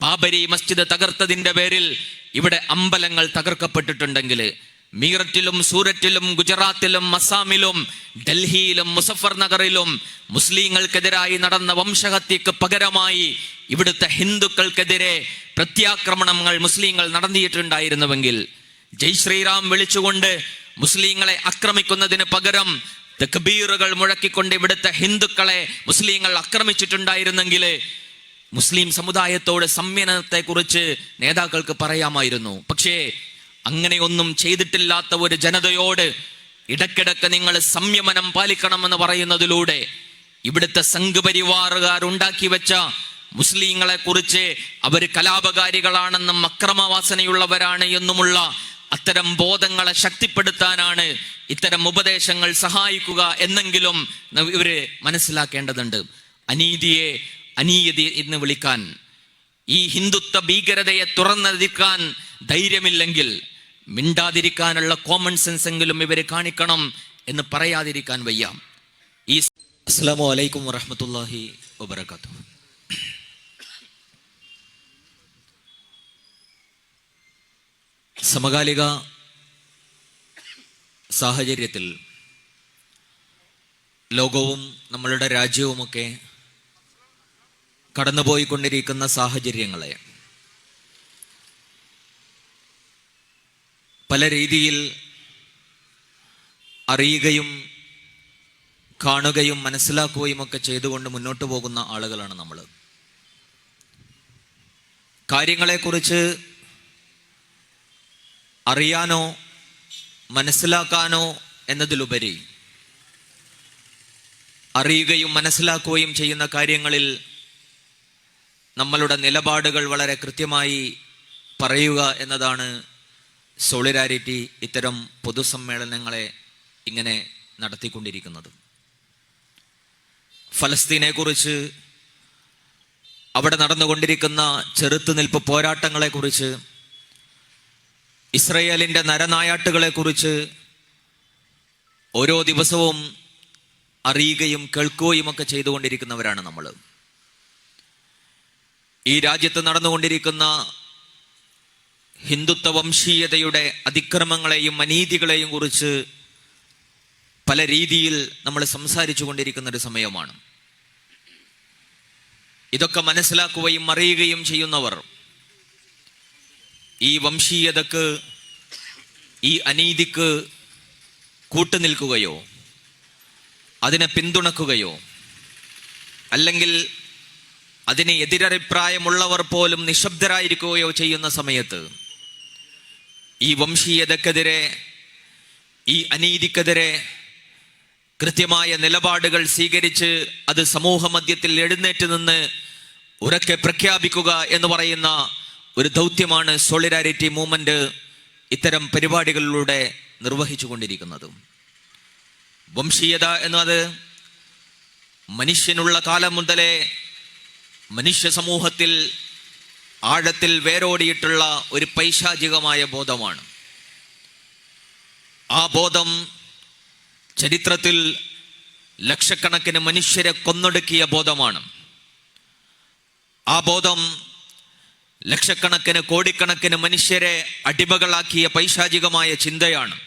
ബാബരി മസ്ജിദ് തകർത്തതിന്റെ പേരിൽ ഇവിടെ അമ്പലങ്ങൾ തകർക്കപ്പെട്ടിട്ടുണ്ടെങ്കിൽ, മീററ്റിലും സൂററ്റിലും ഗുജറാത്തിലും അസാമിലും ഡൽഹിയിലും മുസഫർ നഗറിലും മുസ്ലിങ്ങൾക്കെതിരായി നടന്ന വംശഹത്യക്ക് പകരമായി ഇവിടുത്തെ ഹിന്ദുക്കൾക്കെതിരെ പ്രത്യാക്രമണങ്ങൾ മുസ്ലിങ്ങൾ നടത്തിയിട്ടുണ്ടായിരുന്നുവെങ്കിൽ, ജയ് ശ്രീറാം വിളിച്ചുകൊണ്ട് മുസ്ലിങ്ങളെ ആക്രമിക്കുന്നതിന് പകരം തക്ബീറുകൾ മുഴക്കിക്കൊണ്ട് ഇവിടുത്തെ ഹിന്ദുക്കളെ മുസ്ലിങ്ങൾ ആക്രമിച്ചിട്ടുണ്ടായിരുന്നെങ്കിൽ മുസ്ലിം സമുദായത്തോട് സംയമനത്തെ കുറിച്ച് നേതാക്കൾക്ക് പറയാമായിരുന്നു. പക്ഷേ അങ്ങനെയൊന്നും ചെയ്തിട്ടില്ലാത്ത ഒരു ജനതയോട് ഇടയ്ക്കിടയ്ക്ക് നിങ്ങൾ സംയമനം പാലിക്കണമെന്ന് പറയുന്നതിലൂടെ ഇവിടുത്തെ സംഘപരിവാറുകാർ ഉണ്ടാക്കി വെച്ച മുസ്ലിങ്ങളെ കുറിച്ച് അവർ കലാപകാരികളാണെന്നും അക്രമവാസനയുള്ളവരാണ് എന്നുമുള്ള അത്തരം ബോധങ്ങളെ ശക്തിപ്പെടുത്താനാണ് ഇത്തരം ഉപദേശങ്ങൾ സഹായിക്കുക എന്നെങ്കിലും ഇവര് മനസ്സിലാക്കേണ്ടതുണ്ട്. അനീതിയെ അനീതി എന്ന് വിളിക്കാൻ, ഈ ഹിന്ദുത്വ ഭീകരതയെ തുറന്നെതിർക്കാൻ ധൈര്യമില്ലെങ്കിൽ മിണ്ടാതിരിക്കാനുള്ള കോമൺ സെൻസ് എങ്കിലും ഇവര് കാണിക്കണം എന്ന് പറയാതിരിക്കാൻ വയ്യ. അസ്സലാമു അലൈക്കും വറഹ്മത്തുള്ളാഹി വബറകാതുഹു. സമകാലിക സാഹചര്യത്തിൽ ലോകവും നമ്മളുടെ രാജ്യവുമൊക്കെ കടന്നുപോയിക്കൊണ്ടിരിക്കുന്ന സാഹചര്യങ്ങളെ പല രീതിയിൽ അറിയുകയും കാണുകയും മനസ്സിലാക്കുകയും ഒക്കെ ചെയ്തുകൊണ്ട് മുന്നോട്ട് പോകുന്ന ആളുകളാണ് നമ്മൾ. കാര്യങ്ങളെക്കുറിച്ച് അറിയാനോ മനസ്സിലാക്കാനോ എന്നതിലുപരി അറിയുകയും മനസ്സിലാക്കുകയും ചെയ്യുന്ന കാര്യങ്ങളിൽ നമ്മളുടെ നിലപാടുകൾ വളരെ കൃത്യമായി പറയുക എന്നതാണ് സോളിഡാരിറ്റി ഇത്തരം പൊതുസമ്മേളനങ്ങളെ ഇങ്ങനെ നടത്തിക്കൊണ്ടിരിക്കുന്നത്. ഫലസ്തീനെ കുറിച്ച്, അവിടെ നടന്നുകൊണ്ടിരിക്കുന്ന ചെറുത്തുനിൽപ്പ് പോരാട്ടങ്ങളെക്കുറിച്ച്, ഇസ്രയേലിൻ്റെ നരനായാട്ടുകളെ കുറിച്ച് ഓരോ ദിവസവും അറിയുകയും കേൾക്കുകയും ഒക്കെ ചെയ്തുകൊണ്ടിരിക്കുന്നവരാണ് നമ്മൾ. ഈ രാജ്യത്ത് നടന്നുകൊണ്ടിരിക്കുന്ന ഹിന്ദുത്വ വംശീയതയുടെ അതിക്രമങ്ങളെയും അനീതികളെയും കുറിച്ച് പല രീതിയിൽ നമ്മൾ സംസാരിച്ചു കൊണ്ടിരിക്കുന്ന ഒരു സമയമാണ്. ഇതൊക്കെ മനസ്സിലാക്കുകയും അറിയുകയും ചെയ്യുന്നവർ ഈ വംശീയതക്ക്, ഈ അനീതിക്ക് കൂട്ടുനിൽക്കുകയോ അതിനെ പിന്തുണക്കുകയോ അല്ലെങ്കിൽ അതിന് എതിരഭിപ്രായമുള്ളവർ പോലും നിശബ്ദരായിരിക്കുകയോ ചെയ്യുന്ന സമയത്ത് ഈ വംശീയതക്കെതിരെ, ഈ അനീതിക്കെതിരെ കൃത്യമായ നിലപാടുകൾ സ്വീകരിച്ച് അത് സമൂഹ മധ്യത്തിൽ എഴുന്നേറ്റ് നിന്ന് ഉറക്കെ പ്രഖ്യാപിക്കുക എന്ന് പറയുന്ന ഒരു ദൗത്യമാണ് സോളിഡാരിറ്റി മൂവ്മെന്റ് ഇത്തരം പരിപാടികളിലൂടെ നിർവഹിച്ചു കൊണ്ടിരിക്കുന്നത്. വംശീയത എന്നത് മനുഷ്യനുള്ള കാലം മുതലേ മനുഷ്യ സമൂഹത്തിൽ ആഴത്തിൽ വേരോടിയിട്ടുള്ള ഒരു പൈശാചികമായ ബോധമാണ്. ആ ബോധം ചരിത്രത്തിൽ ലക്ഷക്കണക്കിന് മനുഷ്യരെ കൊന്നൊടുക്കിയ ബോധമാണ്. ആ ബോധം ലക്ഷക്കണക്കിന് കോടിക്കണക്കിന് മനുഷ്യരെ അടിമകളാക്കിയ പൈശാചികമായ ചിന്തയാണ്.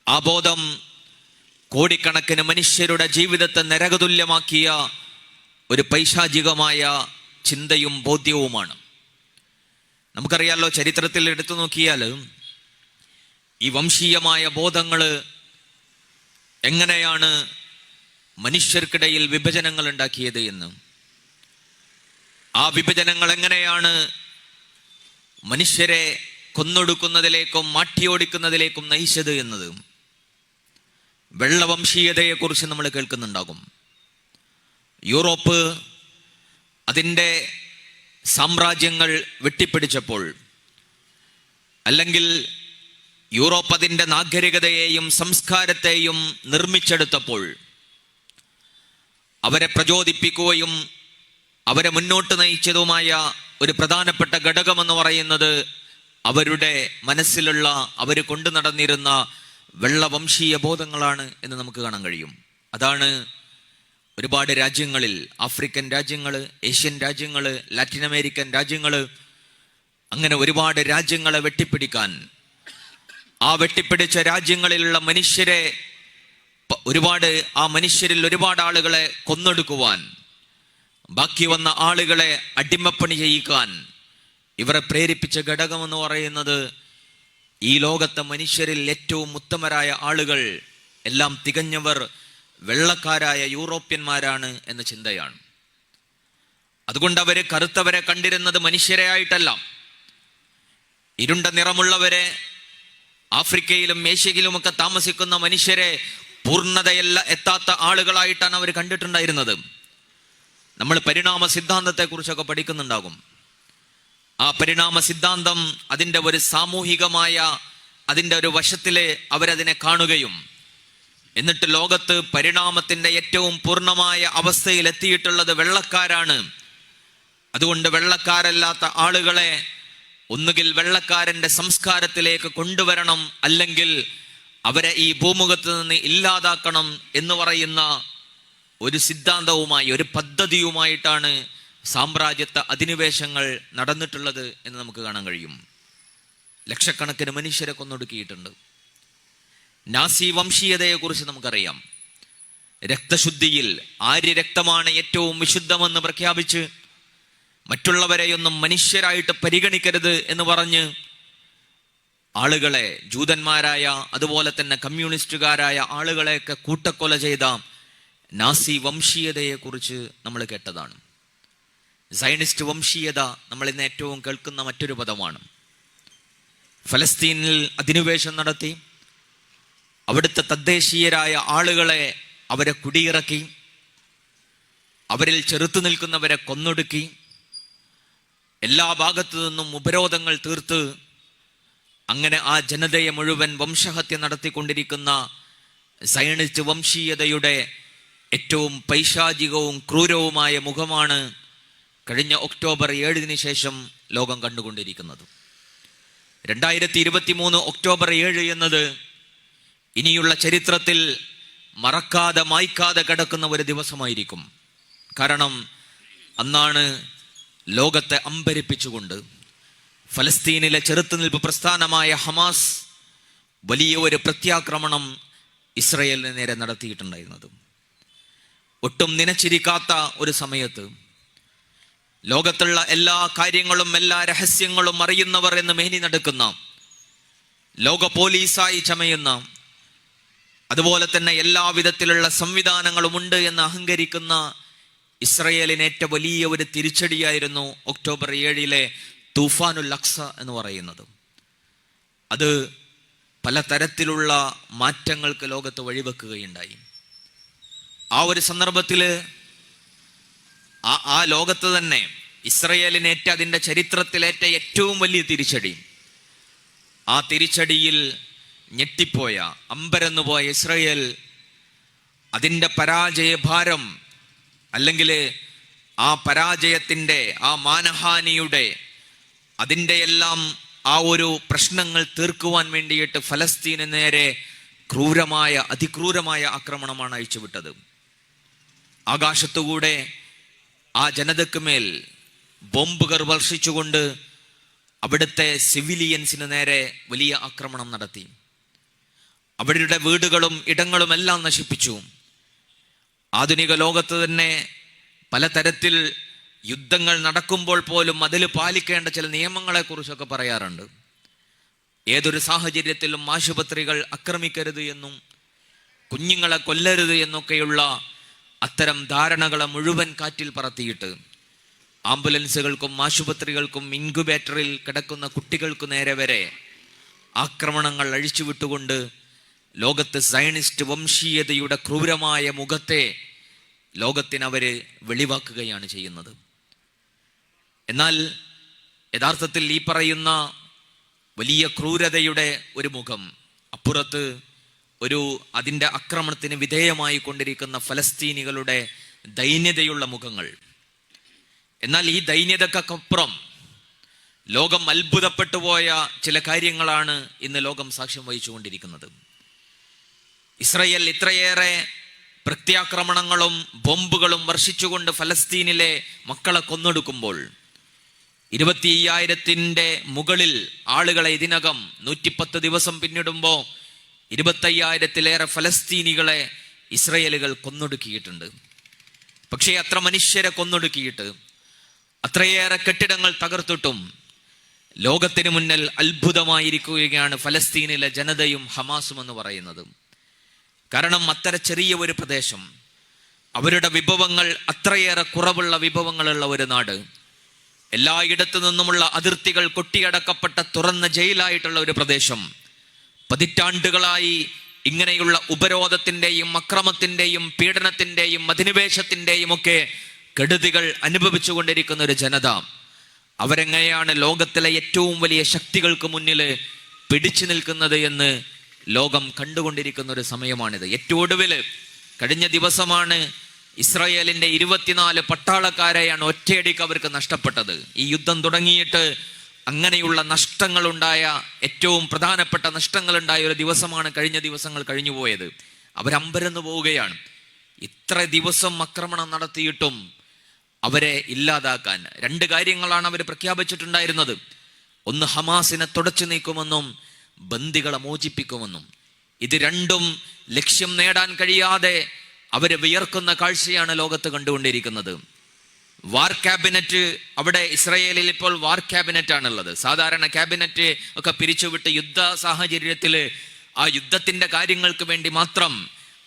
ആ ബോധം കോടിക്കണക്കിന് മനുഷ്യരുടെ ജീവിതത്തെ നരകതുല്യമാക്കിയ ഒരു പൈശാചികമായ ചിന്തയും ബോധ്യവുമാണ്. നമുക്കറിയാലോ, ചരിത്രത്തിൽ എടുത്തു നോക്കിയാൽ ഈ വംശീയമായ ബോധങ്ങൾ എങ്ങനെയാണ് മനുഷ്യർക്കിടയിൽ വിഭജനങ്ങൾ ഉണ്ടാക്കിയത് എന്ന്, ആ വിഭജനങ്ങൾ എങ്ങനെയാണ് മനുഷ്യരെ കൊന്നൊടുക്കുന്നതിലേക്കും മാറ്റിയോടിക്കുന്നതിലേക്കും നയിച്ചത് എന്നത് വെള്ളവംശീയതയെക്കുറിച്ച് നമ്മൾ കേൾക്കുന്നുണ്ടാകും. യൂറോപ്പ് അതിൻ്റെ സാമ്രാജ്യങ്ങൾ വെട്ടിപ്പിടിച്ചപ്പോൾ, അല്ലെങ്കിൽ യൂറോപ്പ് അതിൻ്റെ നാഗരികതയെയും സംസ്കാരത്തെയും നിർമ്മിച്ചെടുത്തപ്പോൾ, അവരെ പ്രചോദിപ്പിക്കുകയും അവരെ മുന്നോട്ട് നയിച്ചതുമായ ഒരു പ്രധാനപ്പെട്ട ഘടകമെന്ന് പറയുന്നത് അവരുടെ മനസ്സിലുള്ള, അവർ കൊണ്ടു നടന്നിരുന്ന വെള്ളവംശീയ ബോധങ്ങളാണ് എന്ന് നമുക്ക് കാണാൻ കഴിയും. അതാണ് ഒരുപാട് രാജ്യങ്ങളിൽ, ആഫ്രിക്കൻ രാജ്യങ്ങൾ, ഏഷ്യൻ രാജ്യങ്ങൾ, ലാറ്റിൻ അമേരിക്കൻ രാജ്യങ്ങൾ, അങ്ങനെ ഒരുപാട് രാജ്യങ്ങളെ വെട്ടിപ്പിടിക്കാൻ, ആ വെട്ടിപ്പിടിച്ച രാജ്യങ്ങളിലുള്ള മനുഷ്യരെ ആ മനുഷ്യരിൽ ഒരുപാട് ആളുകളെ കൊന്നൊടുക്കുവാൻ, ബാക്കി വന്ന ആളുകളെ അടിമപ്പണി ചെയ്യിക്കാൻ ഇവരെ പ്രേരിപ്പിച്ച ഘടകമെന്ന് പറയുന്നത് ഈ ലോകത്തെ മനുഷ്യരിൽ ഏറ്റവും ഉത്തമരായ ആളുകൾ എല്ലാം തികഞ്ഞവർ വെള്ളക്കാരായ യൂറോപ്യന്മാരാണ് എന്ന ചിന്തയാണ്. അതുകൊണ്ട് അവര് കറുത്തവരെ കണ്ടിരുന്നത് മനുഷ്യരെ ആയിട്ടല്ല, ഇരുണ്ട നിറമുള്ളവരെ, ആഫ്രിക്കയിലും ഏഷ്യയിലുമൊക്കെ താമസിക്കുന്ന മനുഷ്യരെ പൂർണ്ണതയല്ല എത്താത്ത ആളുകളായിട്ടാണ് അവർ കണ്ടിട്ടുണ്ടായിരുന്നത്. നമ്മൾ പരിണാമ സിദ്ധാന്തത്തെ കുറിച്ചൊക്കെ പഠിക്കുന്നുണ്ടാകും. ആ പരിണാമ സിദ്ധാന്തം അതിൻ്റെ ഒരു സാമൂഹികമായ അതിൻ്റെ ഒരു വശത്തിലെ അവരതിനെ കാണുകയും, എന്നിട്ട് ലോകത്ത് പരിണാമത്തിൻ്റെ ഏറ്റവും പൂർണ്ണമായ അവസ്ഥയിൽ എത്തിയിട്ടുള്ളത് വെള്ളക്കാരാണ്. അതുകൊണ്ട് വെള്ളക്കാരല്ലാത്ത ആളുകളെ ഒന്നുകിൽ വെള്ളക്കാരൻ്റെ സംസ്കാരത്തിലേക്ക് കൊണ്ടുവരണം, അല്ലെങ്കിൽ അവരെ ഈ ഭൂമുഖത്ത് നിന്ന് ഇല്ലാതാക്കണം എന്ന് പറയുന്ന ഒരു സിദ്ധാന്തവുമായി, ഒരു പദ്ധതിയുമായിട്ടാണ് സാമ്രാജ്യത്വ അധിനിവേശങ്ങൾ നടന്നിട്ടുള്ളത് എന്ന് നമുക്ക് കാണാൻ കഴിയും. ലക്ഷക്കണക്കിന് മനുഷ്യരെ കൊന്നൊടുക്കിയിട്ടുണ്ട്. നാസി വംശീയതയെക്കുറിച്ച് നമുക്കറിയാം. രക്തശുദ്ധിയിൽ ആര്യരക്തമാണ് ഏറ്റവും വിശുദ്ധമെന്ന് പ്രഖ്യാപിച്ച് മറ്റുള്ളവരെയൊന്നും മനുഷ്യരായിട്ട് പരിഗണിക്കരുത് എന്ന് പറഞ്ഞ് ആളുകളെ, ജൂതന്മാരായ അതുപോലെ തന്നെ കമ്മ്യൂണിസ്റ്റുകാരായ ആളുകളെയൊക്കെ കൂട്ടക്കൊല ചെയ്ത നാസി വംശീയതയെക്കുറിച്ച് നമ്മൾ കേട്ടതാണ്. സയനിസ്റ്റ് വംശീയത നമ്മൾ ഇന്ന് ഏറ്റവും കേൾക്കുന്ന മറ്റൊരു പദമാണ്. ഫലസ്തീനിൽ അധിനിവേശം നടത്തി അവിടുത്തെ തദ്ദേശീയരായ ആളുകളെ അവരെ കുടിയിറക്കി, അവരിൽ ചെറുത്തു നിൽക്കുന്നവരെ കൊന്നൊടുക്കി, എല്ലാ ഭാഗത്തു നിന്നും ഉപരോധങ്ങൾ തീർത്ത് അങ്ങനെ ആ ജനതയെ മുഴുവൻ വംശഹത്യ നടത്തിക്കൊണ്ടിരിക്കുന്ന സയനിസ്റ്റ് വംശീയതയുടെ ഏറ്റവും പൈശാചികവും ക്രൂരവുമായ മുഖമാണ് കഴിഞ്ഞ ഒക്ടോബർ 7 ശേഷം ലോകം കണ്ടുകൊണ്ടിരിക്കുന്നത്. 2023 ഒക്ടോബർ 7 എന്നത് ഇനിയുള്ള ചരിത്രത്തിൽ മറക്കാതെ മായ്ക്കാതെ കിടക്കുന്ന ഒരു ദിവസമായിരിക്കും. കാരണം അന്നാണ് ലോകത്തെ അമ്പരിപ്പിച്ചുകൊണ്ട് ഫലസ്തീനിലെ ചെറുത്തുനിൽപ്പ് പ്രസ്ഥാനമായ ഹമാസ് വലിയ ഒരു പ്രത്യാക്രമണം ഇസ്രയേലിന് നേരെ നടത്തിയിട്ടുണ്ടായിരുന്നത്. ഒട്ടും നനച്ചിരിക്കാത്ത ഒരു സമയത്ത് ലോകത്തുള്ള എല്ലാ കാര്യങ്ങളും എല്ലാ രഹസ്യങ്ങളും അറിയുന്നവർ എന്ന് മേനി നടക്കുന്ന, ലോക പോലീസായി ചമയുന്ന, അതുപോലെ തന്നെ എല്ലാവിധത്തിലുള്ള സംവിധാനങ്ങളുമുണ്ട് എന്ന് അഹങ്കരിക്കുന്ന ഇസ്രയേലിന് ഏറ്റവും വലിയ ഒരു തിരിച്ചടിയായിരുന്നു ഒക്ടോബർ 7 തൂഫാനുൽ അഖ്സ എന്ന് പറയുന്നത്. അത് പലതരത്തിലുള്ള മാറ്റങ്ങൾക്ക് ലോകത്ത് വഴിവെക്കുകയുണ്ടായി. ആ ഒരു സന്ദർഭത്തിൽ ആ ലോകത്ത് തന്നെ ഇസ്രയേലിനേറ്റ അതിൻ്റെ ചരിത്രത്തിലേറ്റ ഏറ്റവും വലിയ തിരിച്ചടി, ആ തിരിച്ചടിയിൽ ഞെട്ടിപ്പോയ, അമ്പരന്നുപോയ ഇസ്രയേൽ അതിൻ്റെ പരാജയഭാരം, അല്ലെങ്കിൽ ആ പരാജയത്തിൻ്റെ, ആ മാനഹാനിയുടെ, അതിൻ്റെ എല്ലാം ആ ഒരു പ്രശ്നങ്ങൾ തീർക്കുവാൻ വേണ്ടിയിട്ട് ഫലസ്തീന് നേരെ അതിക്രൂരമായ ആക്രമണമാണ് അയച്ചുവിട്ടത്. ആകാശത്തുകൂടെ ആ ജനതയ്ക്ക് മേൽ ബോംബുകൾ വർഷിച്ചുകൊണ്ട് അവിടുത്തെ സിവിലിയൻസിന് നേരെ വലിയ ആക്രമണം നടത്തി. അവരുടെ വീടുകളും ഇടങ്ങളും എല്ലാം നശിപ്പിച്ചു. ആധുനിക ലോകത്ത് തന്നെ പലതരത്തിൽ യുദ്ധങ്ങൾ നടക്കുമ്പോൾ പോലും അതിൽ പാലിക്കേണ്ട ചില നിയമങ്ങളെക്കുറിച്ചൊക്കെ പറയാറുണ്ട്. ഏതൊരു സാഹചര്യത്തിലും ആശുപത്രികൾ ആക്രമിക്കരുത് എന്നും കുഞ്ഞുങ്ങളെ കൊല്ലരുത് എന്നൊക്കെയുള്ള അത്തരം ധാരണകളെ മുഴുവൻ കാറ്റിൽ പറത്തിയിട്ട് ആംബുലൻസുകൾക്കും ആശുപത്രികൾക്കും ഇൻക്യുബേറ്ററിൽ കിടക്കുന്ന കുട്ടികൾക്ക് നേരെ വരെ ആക്രമണങ്ങൾ അഴിച്ചുവിട്ടുകൊണ്ട് ലോകത്ത് സയനിസ്റ്റ് വംശീയതയുടെ ക്രൂരമായ മുഖത്തെ ലോകത്തിനവര് വെളിവാക്കുകയാണ് ചെയ്യുന്നത്. എന്നാൽ യഥാർത്ഥത്തിൽ ഈ പറയുന്ന വലിയ ക്രൂരതയുടെ ഒരു മുഖം അപ്പുറത്ത് അതിൻ്റെ ആക്രമണത്തിന് വിധേയമായി കൊണ്ടിരിക്കുന്ന ഫലസ്തീനികളുടെ ദൈന്യതയുള്ള മുഖങ്ങൾ. എന്നാൽ ഈ ദൈന്യതക്കപ്പുറം ലോകം അത്ഭുതപ്പെട്ടു പോയ ചില കാര്യങ്ങളാണ് ഇന്ന് ലോകം സാക്ഷ്യം വഹിച്ചുകൊണ്ടിരിക്കുന്നത്. ഇസ്രയേൽ ഇത്രയേറെ പ്രത്യാക്രമണങ്ങളും ബോംബുകളും വർഷിച്ചുകൊണ്ട് ഫലസ്തീനിലെ മക്കളെ കൊന്നൊടുക്കുമ്പോൾ 25,000 മുകളിൽ ആളുകളെ ഇതിനകം 110 ദിവസം പിന്നിടുമ്പോൾ 25,000-ലേറെ ഫലസ്തീനികളെ ഇസ്രയേലുകൾ കൊന്നൊടുക്കിയിട്ടുണ്ട്. പക്ഷേ അത്ര മനുഷ്യരെ കൊന്നൊടുക്കിയിട്ട്, അത്രയേറെ കെട്ടിടങ്ങൾ തകർത്തിട്ടും ലോകത്തിന് മുന്നിൽ അത്ഭുതമായിരിക്കുകയാണ് ഫലസ്തീനിലെ ജനതയും ഹമാസും എന്ന് പറയുന്നത്. കാരണം അത്ര ചെറിയ ഒരു പ്രദേശം, അവരുടെ വിഭവങ്ങൾ അത്രയേറെ കുറവുള്ള വിഭവങ്ങളുള്ള ഒരു നാട്, എല്ലായിടത്തു നിന്നുമുള്ള അതിർത്തികൾ കൊട്ടിയടക്കപ്പെട്ട തുറന്ന ജയിലായിട്ടുള്ള ഒരു പ്രദേശം, പതിറ്റാണ്ടുകളായി ഇങ്ങനെയുള്ള ഉപരോധത്തിന്റെയും അക്രമത്തിന്റെയും പീഡനത്തിന്റെയും അധിനിവേശത്തിന്റെയും ഒക്കെ കെടുതികൾ അനുഭവിച്ചു കൊണ്ടിരിക്കുന്ന ഒരു ജനത, അവരെങ്ങനെയാണ് ലോകത്തിലെ ഏറ്റവും വലിയ ശക്തികൾക്ക് മുന്നിൽ പിടിച്ചു നിൽക്കുന്നത് എന്ന് ലോകം കണ്ടുകൊണ്ടിരിക്കുന്ന ഒരു സമയമാണിത്. ഏറ്റവും ഒടുവിൽ കഴിഞ്ഞ ദിവസമാണ് ഇസ്രായേലിന്റെ 24 പട്ടാളക്കാരെയാണ് ഒറ്റയടിക്ക് അവർക്ക് നഷ്ടപ്പെട്ടത്. ഈ യുദ്ധം തുടങ്ങിയിട്ട് അങ്ങനെയുള്ള നഷ്ടങ്ങളുണ്ടായ, ഏറ്റവും പ്രധാനപ്പെട്ട നഷ്ടങ്ങളുണ്ടായ ഒരു ദിവസമാണ് കഴിഞ്ഞ ദിവസങ്ങൾ കഴിഞ്ഞുപോയത്. അവരമ്പരന്ന് പോവുകയാണ്. ഇത്ര ദിവസം ആക്രമണം നടത്തിയിട്ടും അവരെ ഇല്ലാതാക്കാൻ 2 കാര്യങ്ങളാണ് അവർ പ്രഖ്യാപിച്ചിട്ടുണ്ടായിരുന്നത്. ഒന്ന്, ഹമാസിനെ തുടച്ചു നീക്കുമെന്നും ബന്ദികളെ മോചിപ്പിക്കുമെന്നും. ഇത് രണ്ടും ലക്ഷ്യം നേടാൻ കഴിയാതെ അവര് വിയർക്കുന്ന കാഴ്ചയാണ് ലോകത്ത് കണ്ടുകൊണ്ടിരിക്കുന്നത്. വാർ ക്യാബിനറ്റ്, അവിടെ ഇസ്രായേലിൽ ഇപ്പോൾ വാർ ക്യാബിനറ്റ് ആണുള്ളത്. സാധാരണ ക്യാബിനറ്റ് ഒക്കെ പിരിച്ചുവിട്ട് യുദ്ധ സാഹചര്യത്തിൽ ആ യുദ്ധത്തിന്റെ കാര്യങ്ങൾക്ക് വേണ്ടി മാത്രം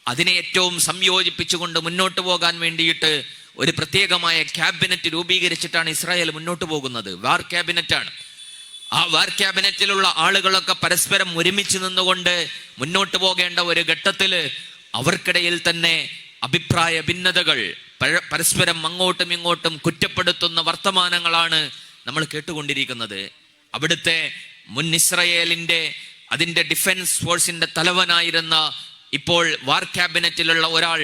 അതിനെ ഏറ്റവും സംയോജിപ്പിച്ചുകൊണ്ട് മുന്നോട്ട് പോകാൻ വേണ്ടിയിട്ട് ഒരു പ്രത്യേകമായ ക്യാബിനറ്റ് രൂപീകരിച്ചിട്ടാണ് ഇസ്രായേൽ മുന്നോട്ട് പോകുന്നത്. വാർ ക്യാബിനറ്റ് ആണ്. ആ വാർ ക്യാബിനറ്റിലുള്ള ആളുകളൊക്കെ പരസ്പരം ഒരുമിച്ച് നിന്നുകൊണ്ട് മുന്നോട്ട് പോകേണ്ട ഒരു ഘട്ടത്തില് അവർക്കിടയിൽ തന്നെ അഭിപ്രായ ഭിന്നതകൾ, പരസ്പരം അങ്ങോട്ടും ഇങ്ങോട്ടും കുറ്റപ്പെടുത്തുന്ന വർത്തമാനങ്ങളാണ് നമ്മൾ കേട്ടുകൊണ്ടിരിക്കുന്നത്. അവിടുത്തെ മുൻ ഇസ്രായേലിന്റെ അതിന്റെ ഡിഫൻസ് ഫോഴ്സിന്റെ തലവനായിരുന്ന ഇപ്പോൾ വാർ ക്യാബിനറ്റിലുള്ള ഒരാൾ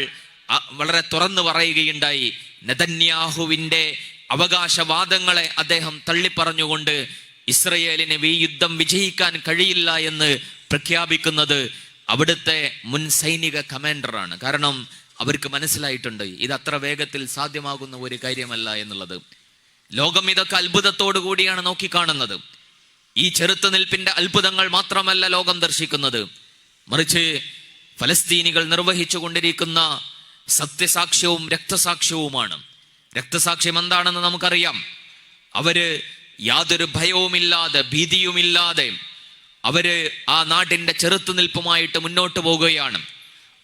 വളരെ തുറന്നു പറയുകയുണ്ടായി. നെതന്യാഹുവിന്റെ അവകാശവാദങ്ങളെ അദ്ദേഹം തള്ളിപ്പറഞ്ഞുകൊണ്ട് ഇസ്രയേലിന് ഈ യുദ്ധം വിജയിക്കാൻ കഴിയില്ല എന്ന് പ്രഖ്യാപിക്കുന്നത് അവിടുത്തെ മുൻ സൈനിക കമാൻഡറാണ്. കാരണം അവർക്ക് മനസ്സിലായിട്ടുണ്ട് ഇത് അത്ര വേഗത്തിൽ സാധ്യമാകുന്ന ഒരു കാര്യമല്ല എന്നുള്ളത്. ലോകം ഇതൊക്കെ അത്ഭുതത്തോടു കൂടിയാണ് നോക്കിക്കാണുന്നത്. ഈ ചെറുത്തുനിൽപ്പിന്റെ അത്ഭുതങ്ങൾ മാത്രമല്ല ലോകം ദർശിക്കുന്നത്, മറിച്ച് ഫലസ്തീനികൾ നിർവഹിച്ചു കൊണ്ടിരിക്കുന്ന സത്യസാക്ഷ്യവും രക്തസാക്ഷ്യവുമാണ്. രക്തസാക്ഷ്യം എന്താണെന്ന് നമുക്കറിയാം. അവര് യാതൊരു ഭയവുമില്ലാതെ, ഭീതിയുമില്ലാതെ അവര് ആ നാടിന്റെ ചെറുത്തുനിൽപ്പുമായിട്ട് മുന്നോട്ട് പോകുകയാണ്.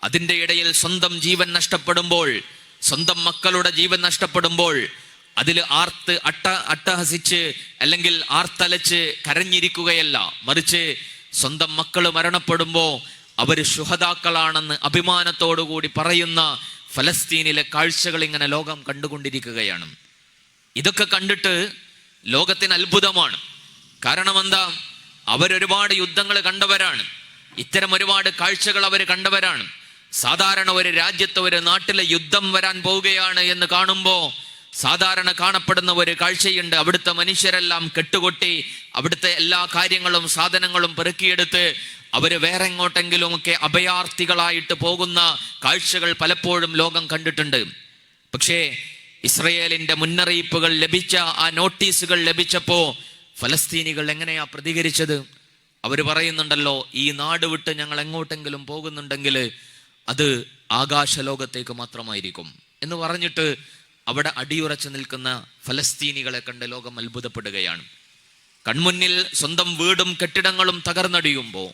അതിൻ്റെ ഇടയിൽ സ്വന്തം ജീവൻ നഷ്ടപ്പെടുമ്പോൾ, സ്വന്തം മക്കളുടെ ജീവൻ നഷ്ടപ്പെടുമ്പോൾ അതിൽ അട്ടഹസിച്ച് അല്ലെങ്കിൽ ആർത്തലച്ച് കരഞ്ഞിരിക്കുകയല്ല, മറിച്ച് സ്വന്തം മക്കൾ മരണപ്പെടുമ്പോൾ അവര് ശുഹദാക്കളാണെന്ന് അഭിമാനത്തോടുകൂടി പറയുന്ന ഫലസ്തീനിലെ കാഴ്ചകൾ ഇങ്ങനെ ലോകം കണ്ടുകൊണ്ടിരിക്കുകയാണ്. ഇതൊക്കെ കണ്ടിട്ട് ലോകത്തിന് അത്ഭുതമാണ്. കാരണം എന്താ? അവരൊരുപാട് യുദ്ധങ്ങൾ കണ്ടവരാണ്, ഇത്തരം ഒരുപാട് കാഴ്ചകൾ അവർ കണ്ടവരാണ്. സാധാരണ ഒരു രാജ്യത്ത്, ഒരു നാട്ടിലെ യുദ്ധം വരാൻ പോവുകയാണ് എന്ന് കാണുമ്പോൾ സാധാരണ കാണപ്പെടുന്ന ഒരു കാഴ്ചയുണ്ട്. അവിടുത്തെ മനുഷ്യരെല്ലാം കെട്ടുകൊട്ടി അവിടുത്തെ എല്ലാ കാര്യങ്ങളും സാധനങ്ങളും പെറുക്കിയെടുത്ത് അവര് വേറെ എങ്ങോട്ടെങ്കിലുമൊക്കെ അഭയാർത്ഥികളായിട്ട് പോകുന്ന കാഴ്ചകൾ പലപ്പോഴും ലോകം കണ്ടിട്ടുണ്ട്. പക്ഷേ ഇസ്രയേലിന്റെ മുന്നറിയിപ്പുകൾ ലഭിച്ച, ആ നോട്ടീസുകൾ ലഭിച്ചപ്പോ ഫലസ്തീനികൾ എങ്ങനെയാ പ്രതികരിച്ചത്? അവര് പറയുന്നുണ്ടല്ലോ, ഈ നാട് വിട്ട് ഞങ്ങൾ എങ്ങോട്ടെങ്കിലും പോകുന്നുണ്ടെങ്കിൽ അത് ആകാശലോകത്തേക്ക് മാത്രമായിരിക്കും എന്ന് പറഞ്ഞിട്ട് അവിടെ അടിയുറച്ചു നിൽക്കുന്ന ഫലസ്തീനികളെ കണ്ട് ലോകം അത്ഭുതപ്പെടുകയാണ്. കൺമുന്നിൽ സ്വന്തം വീടും കെട്ടിടങ്ങളും തകർന്നടിയുമ്പോൾ,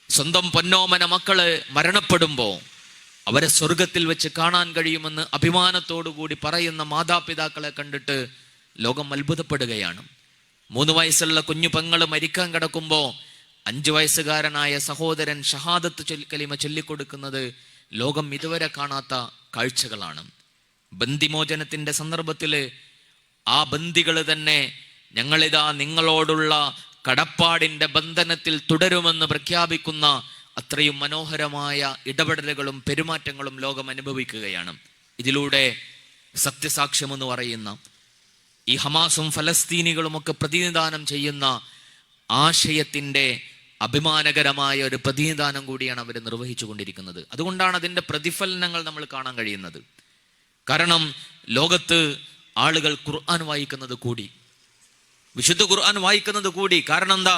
സ്വന്തം പൊന്നോമന മക്കള് മരണപ്പെടുമ്പോൾ അവരെ സ്വർഗത്തിൽ വെച്ച് കാണാൻ കഴിയുമെന്ന് അഭിമാനത്തോടുകൂടി പറയുന്ന മാതാപിതാക്കളെ കണ്ടിട്ട് ലോകം അത്ഭുതപ്പെടുകയാണ്. 3 വയസ്സുള്ള കുഞ്ഞു പെങ്ങള് മരിക്കാൻ കിടക്കുമ്പോൾ 5 വയസ്സുകാരനായ സഹോദരൻ ഷഹാദത്ത് കലിമ ചൊല്ലിക്കൊടുക്കുന്നത് ലോകം ഇതുവരെ കാണാത്ത കാഴ്ചകളാണ്. ബന്ദിമോചനത്തിന്റെ സന്ദർഭത്തില് ആ ബന്ദികള് തന്നെ ഞങ്ങളിതാ നിങ്ങളോടുള്ള കടപ്പാടിന്റെ ബന്ധനത്തിൽ തുടരുമെന്ന് പ്രഖ്യാപിക്കുന്ന അത്രയും മനോഹരമായ ഇടപെടലുകളും പെരുമാറ്റങ്ങളും ലോകം അനുഭവിക്കുകയാണ്. ഇതിലൂടെ സത്യസാക്ഷ്യമെന്ന് പറയുന്ന ഈ ഹമാസും ഫലസ്തീനികളും ഒക്കെ പ്രതിനിധാനം ചെയ്യുന്ന ആശയത്തിന്റെ അഭിമാനകരമായ ഒരു പ്രതിനിധാനം കൂടിയാണ് അവർ നിർവഹിച്ചു കൊണ്ടിരിക്കുന്നത്. അതുകൊണ്ടാണ് അതിൻ്റെ പ്രതിഫലനങ്ങൾ നമ്മൾ കാണാൻ കഴിയുന്നത്. കാരണം ലോകത്ത് ആളുകൾ ഖുർആൻ വായിക്കുന്നത് കൂടി, വിശുദ്ധ ഖുർആൻ വായിക്കുന്നത് കൂടി. കാരണം എന്താ?